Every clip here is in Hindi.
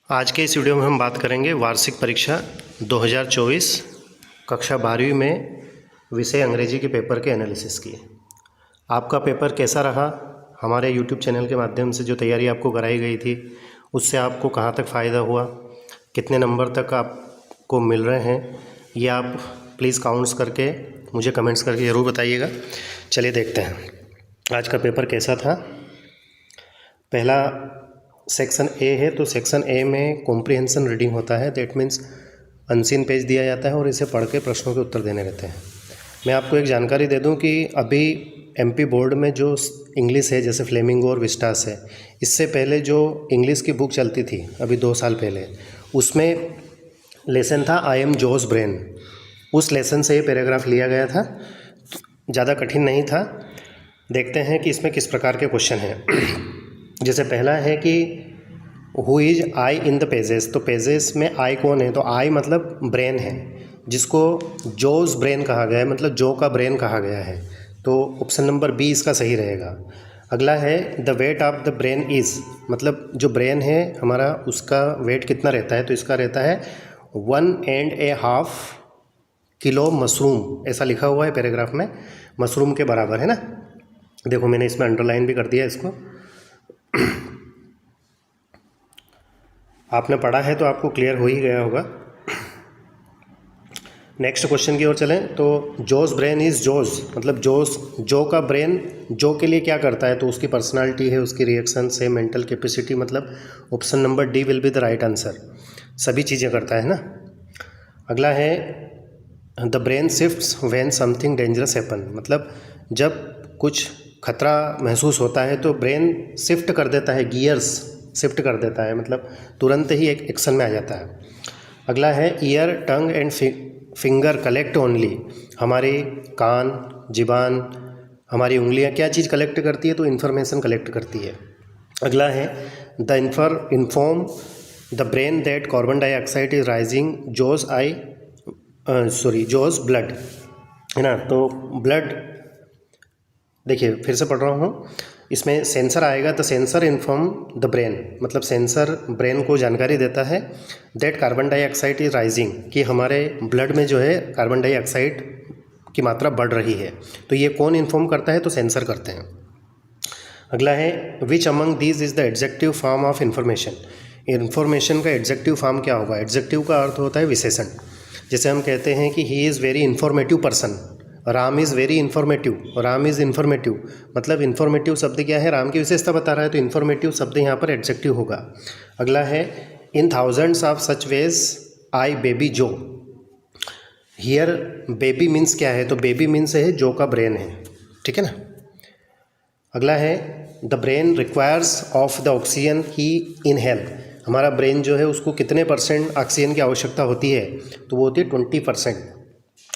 आज के इस वीडियो में हम बात करेंगे वार्षिक परीक्षा 2024 कक्षा 12वीं में विषय अंग्रेजी के पेपर के एनालिसिस की। आपका पेपर कैसा रहा? हमारे यूट्यूब चैनल के माध्यम से जो तैयारी आपको कराई गई थी उससे आपको कहाँ तक फ़ायदा हुआ, कितने नंबर तक आपको मिल रहे हैं, ये आप प्लीज़ काउंट्स करके मुझे कमेंट्स करके ज़रूर बताइएगा। चलिए देखते हैं आज का पेपर कैसा था। पहला सेक्शन ए है, तो सेक्शन ए में कॉम्प्रिहेंशन रीडिंग होता है। दैट मीन्स अनसीन पेज दिया जाता है और इसे पढ़ के प्रश्नों के उत्तर देने रहते हैं। मैं आपको एक जानकारी दे दूं कि अभी एमपी बोर्ड में जो इंग्लिश है, जैसे फ्लेमिंगो और विस्टास है, इससे पहले जो इंग्लिश की बुक चलती थी अभी 2 साल पहले, उसमें लेसन था आई एम जॉस ब्रेन। उस लेसन से ये पैराग्राफ लिया गया था, ज़्यादा कठिन नहीं था। देखते हैं कि इसमें किस प्रकार के क्वेश्चन हैं। जैसे पहला है कि who is I in the pages. तो पेजेस में आई कौन है? तो आई मतलब ब्रेन है, जिसको जोस ब्रेन कहा गया है, मतलब जो का ब्रेन कहा गया है। तो ऑप्शन नंबर बी इसका सही रहेगा। अगला है the weight of the brain is, मतलब जो ब्रेन है हमारा उसका वेट कितना रहता है? तो इसका रहता है 1.5 किलो मशरूम, ऐसा लिखा हुआ है पैराग्राफ में, मशरूम के बराबर है ना। देखो मैंने इसमें अंडरलाइन भी कर दिया इसको। आपने पढ़ा है तो आपको क्लियर हो ही गया होगा। नेक्स्ट क्वेश्चन की ओर चलें तो जोस ब्रेन इज़ जोस, मतलब जो का ब्रेन जो के लिए क्या करता है? तो उसकी पर्सनालिटी है, उसकी रिएक्शंस है, मेंटल कैपेसिटी, मतलब option number D will be the right answer. सभी चीज़ें करता है ना। अगला है the brain shifts when something dangerous happen, मतलब जब कुछ खतरा महसूस होता है तो ब्रेन शिफ्ट कर देता है, गियर्स शिफ्ट कर देता है, मतलब तुरंत ही एक एक्शन में आ जाता है। अगला है year tongue and finger collect only, हमारे कान, जिबान, हमारी उंगलियां क्या चीज़ कलेक्ट करती है? तो इन्फॉर्मेशन कलेक्ट करती है। अगला है the inform the brain that carbon dioxide is rising जोस ब्लड, है ना। तो ब्लड, देखिए फिर से पढ़ रहा हूँ, इसमें सेंसर आएगा तो सेंसर इन्फॉर्म द ब्रेन, मतलब सेंसर ब्रेन को जानकारी देता है that carbon dioxide is rising, कि हमारे ब्लड में जो है कार्बन डाइऑक्साइड की मात्रा बढ़ रही है। तो ये कौन इन्फॉर्म करता है? तो सेंसर करते हैं। अगला है which among these is the adjective form of information. Information का एडजेक्टिव फॉर्म क्या होगा? एडजेक्टिव का अर्थ होता है विशेषण। जैसे हम कहते हैं कि he is very informative person, Ram is very informative, Ram is informative, मतलब इन्फॉर्मेटिव शब्द क्या है? राम की विशेषता बता रहा है, तो इन्फॉर्मेटिव शब्द यहाँ पर एडजेक्टिव होगा। अगला है in thousands of such ways I baby जो। हियर बेबी मीन्स क्या है? तो बेबी मीन्स है जो का ब्रेन है, ठीक है ना। अगला है the brain requires of the oxygen he inhale, हमारा ब्रेन जो है उसको कितने % ऑक्सीजन की आवश्यकता होती है? तो वो होती है 20%।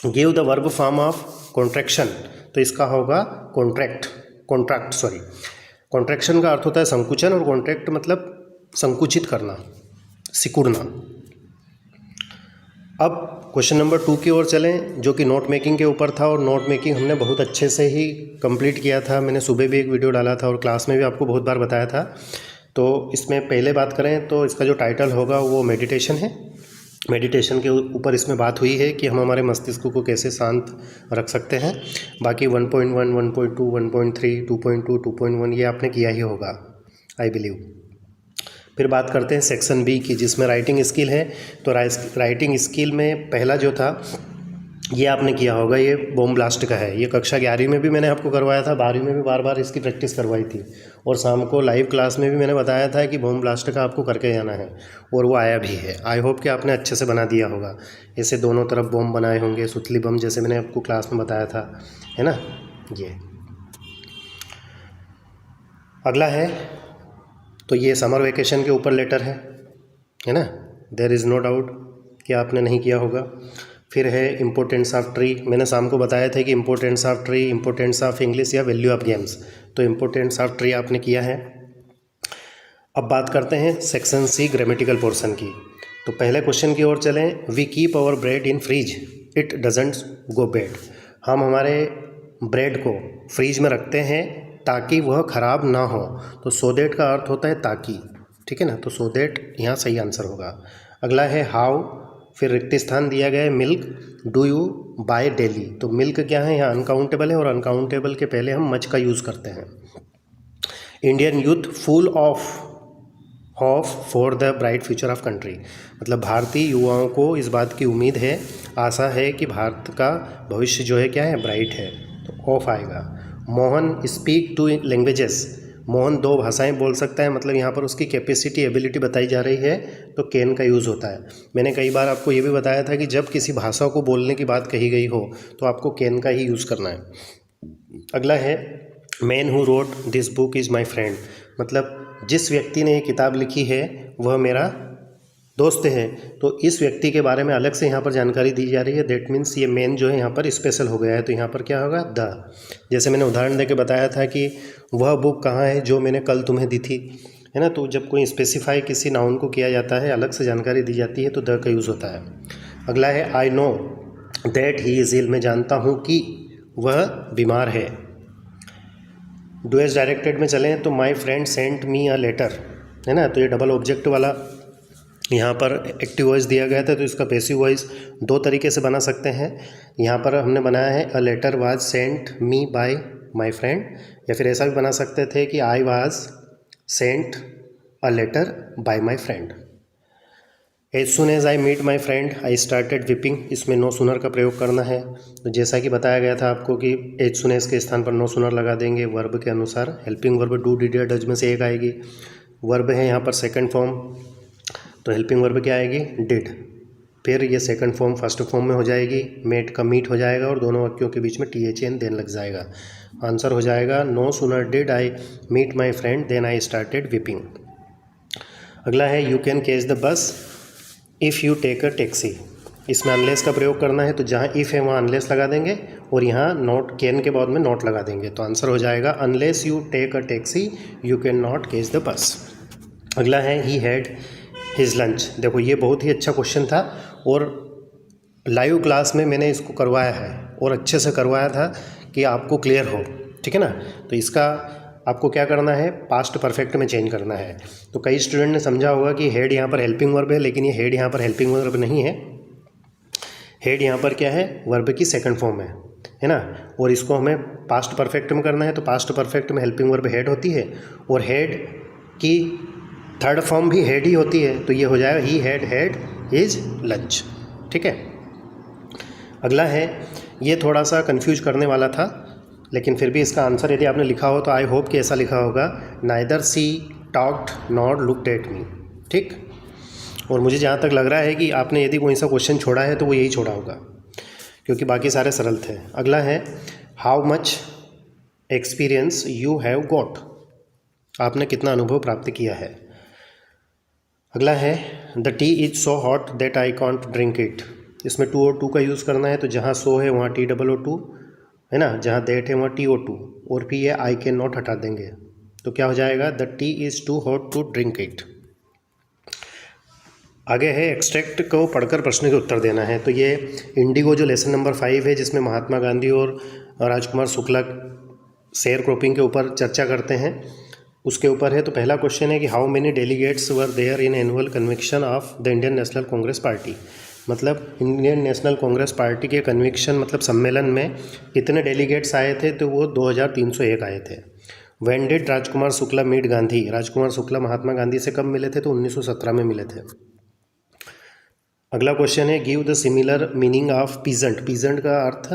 Give the verb form of contraction, तो इसका होगा कॉन्ट्रैक्शन का अर्थ होता है संकुचन, और कॉन्ट्रैक्ट मतलब संकुचित करना, सिकुड़ना। अब क्वेश्चन नंबर 2 की ओर चलें, जो कि नोट मेकिंग के ऊपर था, और नोट मेकिंग हमने बहुत अच्छे से ही कंप्लीट किया था। मैंने सुबह भी एक वीडियो डाला था और क्लास में भी आपको बहुत बार बताया था। तो इसमें पहले बात करें तो इसका जो टाइटल होगा वो मेडिटेशन है। मेडिटेशन के ऊपर इसमें बात हुई है कि हम हमारे मस्तिष्क को कैसे शांत रख सकते हैं। बाकी 1.1, 1.2, 1.3, 2.2, 2.1 ये आपने किया ही होगा आई बिलीव। फिर बात करते हैं सेक्शन बी की, जिसमें राइटिंग स्किल है। तो राइटिंग स्किल में पहला जो था ये आपने किया होगा, ये बॉम्ब ब्लास्ट का है। ये कक्षा 11वीं में भी मैंने आपको करवाया था, 12वीं में भी बार बार इसकी प्रैक्टिस करवाई थी, और शाम को लाइव क्लास में भी मैंने बताया था कि बॉम्ब ब्लास्ट का आपको करके जाना है, और वो आया भी है। आई होप कि आपने अच्छे से बना दिया होगा। ऐसे दोनों तरफ बॉम्ब बनाए होंगे, सुतली बम, जैसे मैंने आपको क्लास में बताया था, है ना। ये अगला है, तो ये समर वेकेशन के ऊपर लेटर है ना। देयर इज़ नो डाउट कि आपने नहीं किया होगा। फिर है इम्पोर्टेंस ऑफ ट्री, मैंने शाम को बताया था कि importance of tree, importance of English या वैल्यू ऑफ गेम्स, तो इम्पोर्टेंस ऑफ ट्री आपने किया है। अब बात करते हैं सेक्शन सी ग्रामेटिकल पोर्शन की। तो पहले क्वेश्चन की ओर चलें। We keep our bread in fridge, it doesn't go bad, हम हमारे ब्रेड को फ्रीज में रखते हैं ताकि वह ख़राब ना हो। तो सो दैट का अर्थ होता है ताकि, ठीक है ना, तो सो दैट यहाँ सही आंसर होगा। अगला है हाउ, फिर रिक्त स्थान दिया गया है milk do you buy daily. तो मिल्क क्या है, यहाँ अनकाउंटेबल है और अनकाउंटेबल के पहले हम मच का यूज़ करते हैं। Indian youth full of for the bright future of country, मतलब भारतीय युवाओं को इस बात की उम्मीद है, आशा है कि भारत का भविष्य जो है क्या है, ब्राइट है, तो ऑफ आएगा। Mohan speak to languages, Mohan 2 भाषाएं बोल सकता है, मतलब यहाँ पर उसकी कैपेसिटी एबिलिटी बताई जा रही है, तो कैन का यूज़ होता है। मैंने कई बार आपको ये भी बताया था कि जब किसी भाषा को बोलने की बात कही गई हो तो आपको कैन का ही यूज़ करना है। अगला है man who wrote this book is my friend, मतलब जिस व्यक्ति ने ये किताब लिखी है वह मेरा दोस्त है, तो इस व्यक्ति के बारे में अलग से यहाँ पर जानकारी दी जा रही है। दैट मीन्स ये मैन जो है यहाँ पर स्पेशल हो गया है, तो यहाँ पर क्या होगा, द। जैसे मैंने उदाहरण देके बताया था कि वह बुक कहाँ है जो मैंने कल तुम्हें दी थी, है ना। तो जब कोई स्पेसिफाई किसी नाउन को किया जाता है, अलग से जानकारी दी जाती है, तो द का यूज़ होता है। अगला है I know that he is ill, मैं जानता हूँ कि वह बीमार है। डू एज डायरेक्टेड में चलें तो my friend sent me a letter, है ना, तो ये डबल ऑब्जेक्ट वाला यहाँ पर एक्टिव वॉइस दिया गया था, तो इसका पैसिव वॉइस 2 तरीके से बना सकते हैं। यहाँ पर हमने बनाया है a letter was sent me by my friend, या फिर ऐसा भी बना सकते थे कि I was sent a letter by my friend. As soon as I meet my friend I started weeping, इसमें नो सुनर का प्रयोग करना है। तो जैसा कि बताया गया था आपको कि एज सुन एज के स्थान पर नो सुनर लगा देंगे वर्ब के अनुसार। हेल्पिंग वर्ब डू डिड या डज में से एक आएगी। वर्ब है यहाँ पर सेकंड फॉर्म, तो हेल्पिंग वर्ब क्या आएगी, डिड। फिर ये सेकंड फॉर्म फर्स्ट फॉर्म में हो जाएगी, मेट का मीट हो जाएगा और दोनों वाक्यों के बीच में THN देन लग जाएगा। आंसर हो जाएगा no sooner did I meet my friend then I started weeping. अगला है you can catch the bus if you take a taxi, इसमें अनलेस का प्रयोग करना है, तो जहाँ इफ़ है वहाँ अनलेस लगा देंगे और यहाँ नॉट, कैन के बाद में नॉट लगा देंगे, तो आंसर हो जाएगा unless you take a taxi you can not catch the bus. अगला है ही हैड हिज लंच, देखो ये बहुत ही अच्छा क्वेश्चन था और लाइव क्लास में मैंने इसको करवाया है और अच्छे से करवाया था कि आपको क्लियर हो, ठीक है ना। तो इसका आपको क्या करना है, पास्ट परफेक्ट में चेंज करना है। तो कई स्टूडेंट ने समझा होगा कि हेड यहाँ पर हेल्पिंग वर्ब है, लेकिन ये हेड यहाँ पर हेल्पिंग वर्ब नहीं है। हेड यहाँ पर क्या है, वर्ब की सेकंड फॉर्म है ना, और इसको हमें पास्ट परफेक्ट में करना है। तो पास्ट परफेक्ट में हेल्पिंग वर्ब हेड होती है और हेड की थर्ड फॉर्म भी हेड ही होती है, तो ये हो जाएगा ही हैड हिज लंच, ठीक है। अगला है, ये थोड़ा सा कंफ्यूज करने वाला था, लेकिन फिर भी इसका आंसर यदि आपने लिखा हो तो आई होप कि ऐसा लिखा होगा, neither she talked nor looked at me, ठीक। और मुझे जहाँ तक लग रहा है कि आपने यदि कोई सा क्वेश्चन छोड़ा है तो वो यही छोड़ा होगा, क्योंकि बाकी सारे सरल थे। अगला है how much experience you have got, आपने कितना अनुभव प्राप्त किया है। अगला है the T is so hot that I can't drink it, इसमें टू और टू का यूज़ करना है, तो जहाँ सो है वहाँ TOO है ना, जहाँ दैट है वहाँ TOO, और फिर ये आई कैन नॉट हटा देंगे, तो क्या हो जाएगा the tea is too hot to drink it. आगे है एक्सट्रैक्ट को पढ़कर प्रश्न के उत्तर देना है। तो ये इंडिगो जो लेसन नंबर 5 है, जिसमें महात्मा गांधी और राजकुमार शुक्ला शेयर क्रॉपिंग के ऊपर चर्चा करते हैं, उसके ऊपर है। तो पहला क्वेश्चन है कि how many delegates were there in annual convention of the Indian National Congress party, मतलब इंडियन नेशनल कांग्रेस पार्टी के कन्वेंशन मतलब सम्मेलन में कितने डेलीगेट्स आए थे, तो वो 2301 आए थे। When did Rajkumar Shukla meet Gandhi, Rajkumar Shukla Mahatma Gandhi से कब मिले थे, तो 1917 में मिले थे। अगला क्वेश्चन है give the similar meaning of peasant, peasant का अर्थ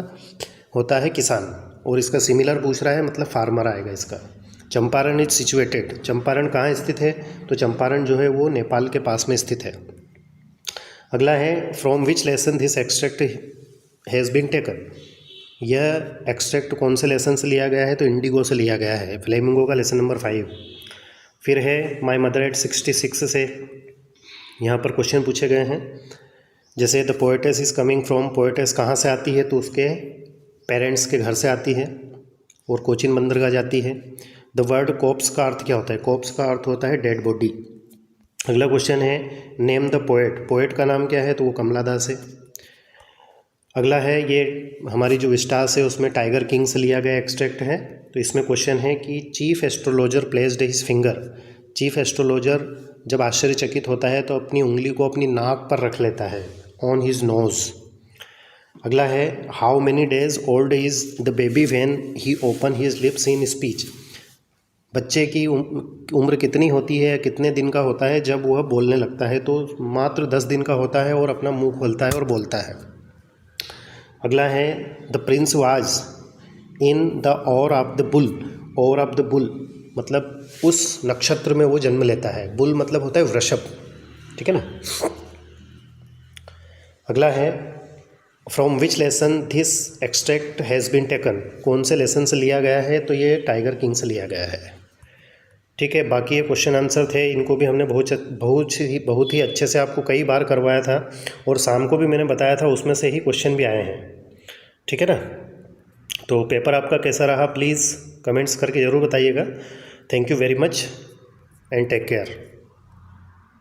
होता है किसान, और इसका सिमिलर पूछ रहा है, मतलब फार्मर आएगा इसका। चंपारण इज सिचुएटेड, चंपारण कहाँ स्थित है, तो चंपारण जो है वो नेपाल के पास में स्थित है। अगला है from which lesson this extract has been taken, यह एक्सट्रैक्ट कौन से लेसन से लिया गया है, तो इंडिगो से लिया गया है, फ्लेमिंगो का लेसन नंबर 5। फिर है माई मदर एट 66 से यहाँ पर क्वेश्चन पूछे गए हैं, जैसे the poetess is coming from, poetess कहाँ से आती है, तो उसके पेरेंट्स के घर से आती है और कोचिन बंदरगाह जाती है। द वर्ड कोप्स का अर्थ क्या होता है, कोप्स का अर्थ होता है डेड बॉडी। अगला क्वेश्चन है नेम द पोएट, पोएट का नाम क्या है, तो वो कमला दास है। अगला है ये हमारी जो विस्टास है उसमें टाइगर किंग से लिया गया एक्सट्रैक्ट है। तो इसमें क्वेश्चन है कि chief astrologer placed his finger, chief astrologer जब आश्चर्यचकित होता है तो अपनी उंगली को अपनी नाक पर रख लेता है, ऑन हिज नोज़। अगला है, how many days old is the baby when he open his lips in speech. बच्चे की उम्र कितनी होती है, कितने दिन का होता है जब वह बोलने लगता है? तो मात्र 10 दिन का होता है और अपना मुंह खोलता है और बोलता है। अगला है, the Prince was in the or of the bull. Or of the bull मतलब उस नक्षत्र में वो जन्म लेता है। बुल मतलब होता है वृषभ, ठीक है ना। अगला है, from which lesson this extract has been taken. कौन से लेसन से लिया गया है? तो ये टाइगर किंग से लिया गया है, ठीक है। बाकी ये क्वेश्चन आंसर थे, इनको भी हमने बहुत ही अच्छे से आपको कई बार करवाया था और शाम को भी मैंने बताया था, उसमें से ही क्वेश्चन भी आए हैं, ठीक है ना। तो पेपर आपका कैसा रहा प्लीज़ कमेंट्स करके ज़रूर बताइएगा। Thank you very much and take care.